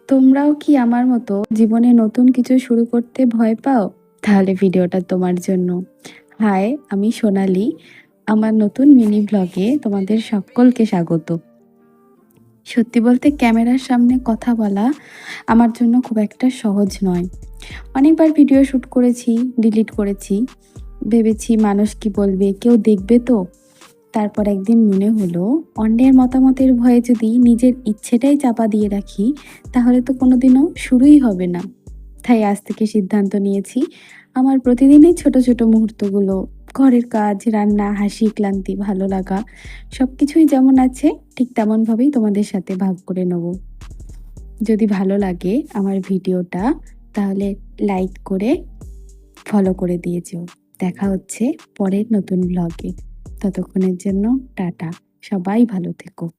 তোমরাও কি আমার মতো জীবনে নতুন কিছু শুরু করতে ভয় পাও? তাহলে ভিডিওটা তোমার জন্য। হাই, আমি সোনালি। আমার নতুন মিনি ব্লগে তোমাদের সকলকে স্বাগত। সত্যি বলতে ক্যামেরার সামনে কথা বলা আমার জন্য খুব একটা সহজ নয়। অনেকবার ভিডিও শ্যুট করেছি, ডিলিট করেছি। ভেবেছি মানুষ কি বলবে, কেউ দেখবে তো? তারপর একদিন মনে হলো, অন্যের মতামতের ভয়ে যদি নিজের ইচ্ছেটাই চাপা দিয়ে রাখি, তাহলে তো কোনোদিনও শুরুই হবে না। তাই আজ থেকে সিদ্ধান্ত নিয়েছি, আমার প্রতিদিনই ছোট ছোট মুহূর্তগুলো, ঘরের কাজ, রান্না, হাসি, ক্লান্তি, ভালো লাগা, সব কিছুই যেমন আছে ঠিক তেমনভাবেই তোমাদের সাথে ভাগ করে নেব। যদি ভালো লাগে আমার ভিডিওটা, তাহলে লাইক করে ফলো করে দিয়ে যেও। দেখা হচ্ছে পরের নতুন ব্লগে। ততক্ষণের জন্য টাটা। সবাই ভালো থেকো।